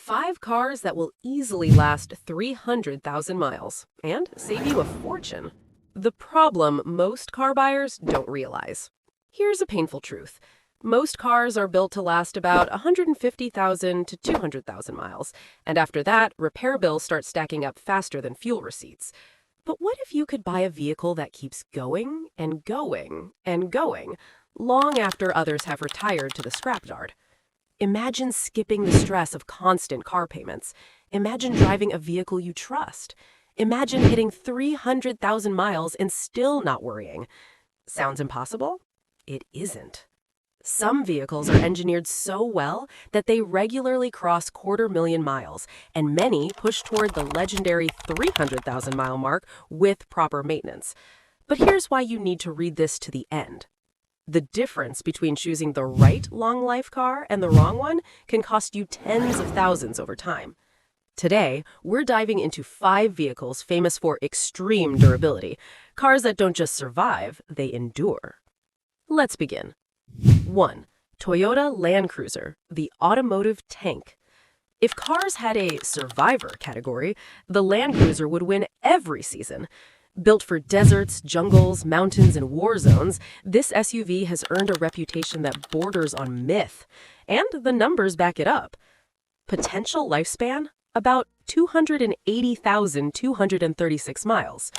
5 cars that will easily last 300,000 miles and save you a fortune. The problem most car buyers don't realize. Here's a painful truth. Most cars are built to last about 150,000 to 200,000 miles, and after that, repair bills start stacking up faster than fuel receipts. But what if you could buy a vehicle that keeps going and going and going, long after others have retired to the scrapyard? Imagine skipping the stress of constant car payments. Imagine driving a vehicle you trust. Imagine hitting 300,000 miles and still not worrying. Sounds impossible? It isn't. Some vehicles are engineered so well that they regularly cross 250,000 miles, and many push toward the legendary 300,000-mile mark with proper maintenance. But here's why you need to read this to the end. The difference between choosing the right long-life car and the wrong one can cost you tens of thousands over time. Today, we're diving into 5 vehicles famous for extreme durability, cars that don't just survive, they endure. Let's begin. 1. Toyota Land Cruiser, the automotive tank. If cars had a survivor category, the Land Cruiser would win every season. Built for deserts, jungles, mountains, and war zones, this SUV has earned a reputation that borders on myth, and the numbers back it up. Potential lifespan? About 280,236 miles.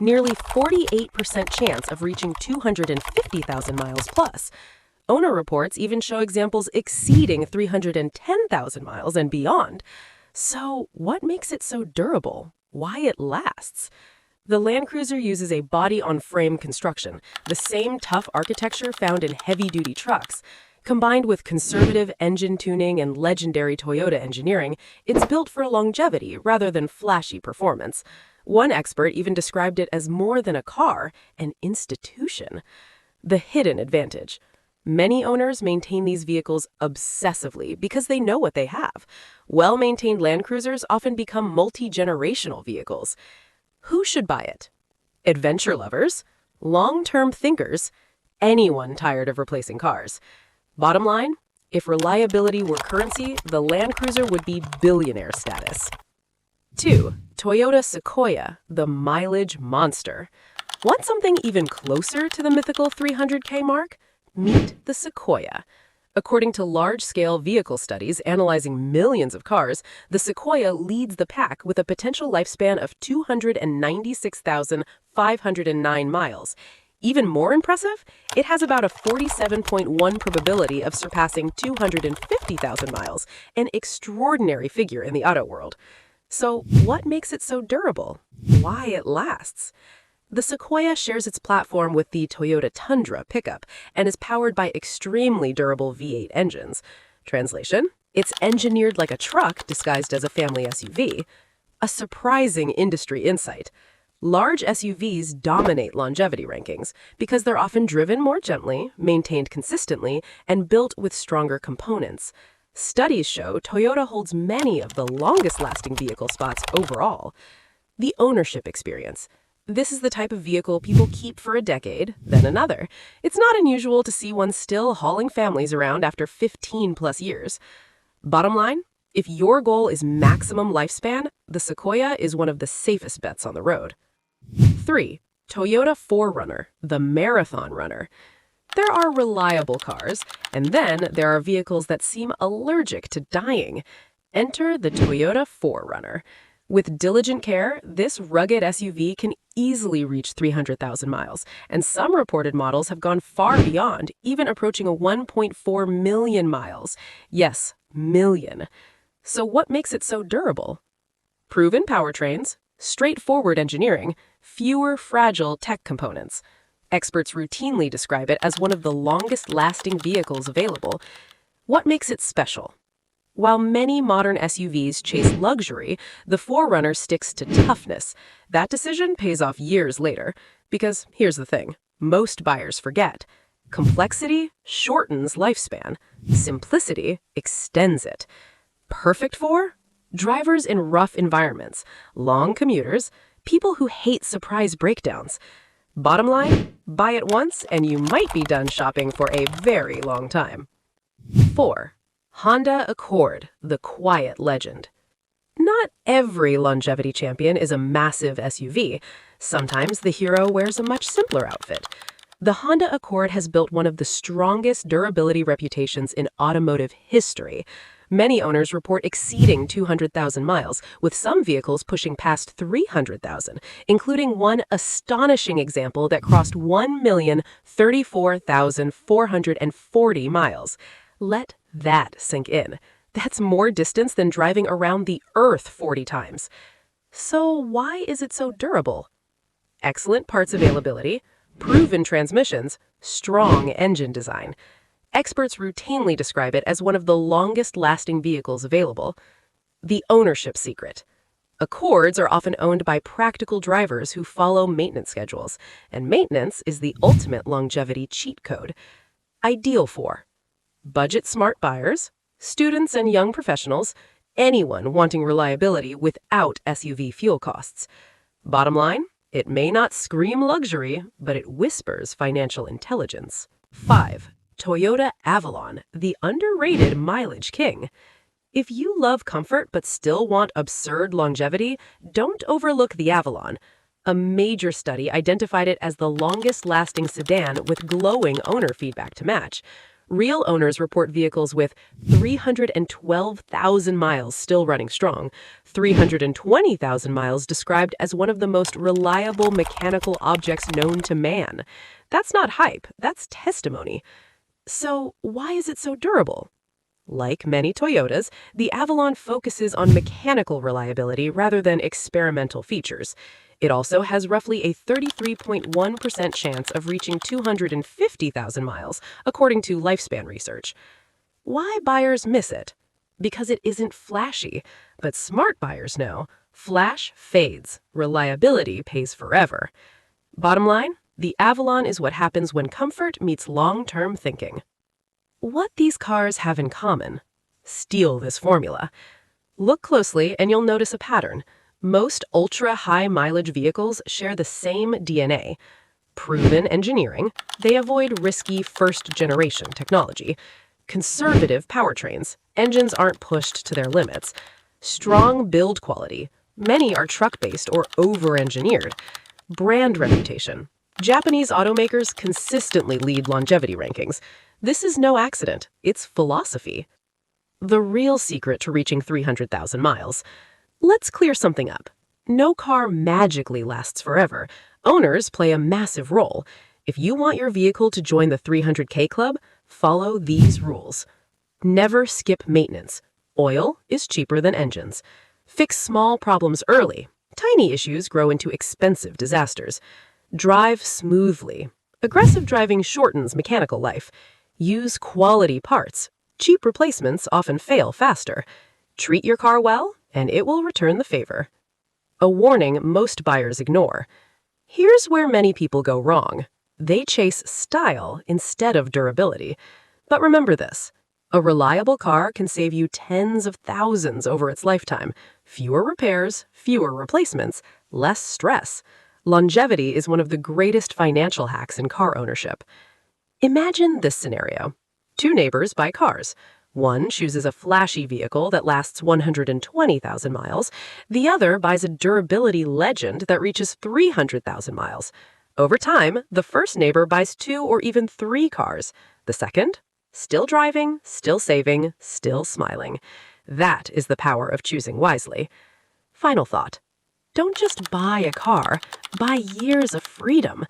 Nearly 48% chance of reaching 250,000 miles plus. Owner reports even show examples exceeding 310,000 miles and beyond. So, what makes it so durable? Why it lasts? The Land Cruiser uses a body-on-frame construction, the same tough architecture found in heavy-duty trucks. Combined with conservative engine tuning and legendary Toyota engineering, it's built for longevity rather than flashy performance. One expert even described it as more than a car, an institution. The hidden advantage. Many owners maintain these vehicles obsessively because they know what they have. Well-maintained Land Cruisers often become multi-generational vehicles. Who should buy it? Adventure lovers? Long-term thinkers? Anyone tired of replacing cars? Bottom line, if reliability were currency, the Land Cruiser would be billionaire status. 2. Toyota Sequoia, the mileage monster. Want something even closer to the mythical 300K mark? Meet the Sequoia. According to large-scale vehicle studies analyzing millions of cars, the Sequoia leads the pack with a potential lifespan of 296,509 miles. Even more impressive, it has about a 47.1% probability of surpassing 250,000 miles, an extraordinary figure in the auto world. So, what makes it so durable? Why it lasts? The Sequoia shares its platform with the Toyota Tundra pickup and is powered by extremely durable V8 engines. Translation: it's engineered like a truck disguised as a family SUV. A surprising industry insight. Large SUVs dominate longevity rankings because they're often driven more gently, maintained consistently, and built with stronger components. Studies show Toyota holds many of the longest-lasting vehicle spots overall. The ownership experience. This is the type of vehicle people keep for a decade, then another. It's not unusual to see one still hauling families around after 15+ years. Bottom line, if your goal is maximum lifespan, the Sequoia is one of the safest bets on the road. 3. Toyota 4Runner, the marathon runner. There are reliable cars, and then there are vehicles that seem allergic to dying. Enter the Toyota 4Runner. With diligent care, this rugged SUV can easily reach 300,000 miles, and some reported models have gone far beyond, even approaching 1.4 million miles. Yes, million. So what makes it so durable? Proven powertrains, straightforward engineering, fewer fragile tech components. Experts routinely describe it as one of the longest-lasting vehicles available. What makes it special? While many modern SUVs chase luxury, the 4Runner sticks to toughness. That decision pays off years later. Because here's the thing, most buyers forget. Complexity shortens lifespan. Simplicity extends it. Perfect for? Drivers in rough environments, long commuters, people who hate surprise breakdowns. Bottom line, buy it once and you might be done shopping for a very long time. 4. Honda Accord, the quiet legend. Not every longevity champion is a massive SUV. Sometimes the hero wears a much simpler outfit. The Honda Accord has built one of the strongest durability reputations in automotive history. Many owners report exceeding 200,000 miles, with some vehicles pushing past 300,000, including one astonishing example that crossed 1,034,440 miles. Let that sink in. That's more distance than driving around the Earth 40 times. So why is it so durable? Excellent parts availability, proven transmissions, strong engine design. Experts routinely describe it as one of the longest-lasting vehicles available. The ownership secret. Accords are often owned by practical drivers who follow maintenance schedules, and maintenance is the ultimate longevity cheat code. Ideal for budget-smart buyers, students and young professionals, anyone wanting reliability without SUV fuel costs. Bottom line, it may not scream luxury, but it whispers financial intelligence. 5. Toyota Avalon, the underrated mileage king. If you love comfort but still want absurd longevity, don't overlook the Avalon. A major study identified it as the longest-lasting sedan with glowing owner feedback to match. Real owners report vehicles with 312,000 miles still running strong, 320,000 miles described as one of the most reliable mechanical objects known to man. That's not hype, that's testimony. So why is it so durable? Like many Toyotas, the Avalon focuses on mechanical reliability rather than experimental features. It also has roughly a 33.1% chance of reaching 250,000 miles, according to lifespan research. Why buyers miss it? Because it isn't flashy, but smart buyers know flash fades, reliability pays forever. Bottom line, the Avalon is what happens when comfort meets long-term thinking. What these cars have in common? Steal this formula. Look closely and you'll notice a pattern. Most ultra-high mileage vehicles share the same DNA. Proven engineering, they avoid risky first-generation technology. Conservative powertrains, engines aren't pushed to their limits. Strong build quality, many are truck-based or over-engineered. Brand reputation, Japanese automakers consistently lead longevity rankings. This is no accident, it's philosophy. The real secret to reaching 300,000 miles. Let's clear something up. No car magically lasts forever. Owners play a massive role. If you want your vehicle to join the 300K club, follow these rules. Never skip maintenance. Oil is cheaper than engines. Fix small problems early. Tiny issues grow into expensive disasters. Drive smoothly. Aggressive driving shortens mechanical life. Use quality parts. Cheap replacements often fail faster. Treat your car well, and it will return the favor. A warning most buyers ignore. Here's where many people go wrong. They chase style instead of durability. But remember this. A reliable car can save you tens of thousands over its lifetime. Fewer repairs, fewer replacements, less stress. Longevity is one of the greatest financial hacks in car ownership. Imagine this scenario. Two neighbors buy cars. One chooses a flashy vehicle that lasts 120,000 miles. The other buys a durability legend that reaches 300,000 miles. Over time, the first neighbor buys 2 or even 3 cars. The second? Still driving, still saving, still smiling. That is the power of choosing wisely. Final thought. Don't just buy a car, buy years of freedom.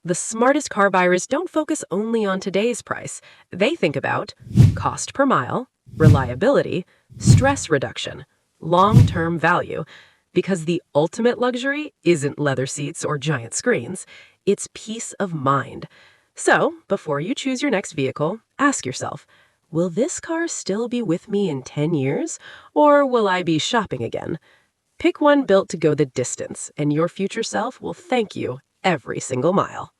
The smartest car buyers don't focus only on today's price. They think about cost per mile, reliability, stress reduction, long-term value. Because the ultimate luxury isn't leather seats or giant screens, it's peace of mind. So, before you choose your next vehicle, ask yourself, will this car still be with me in 10 years, or will I be shopping again? Pick one built to go the distance, and your future self will thank you every single mile.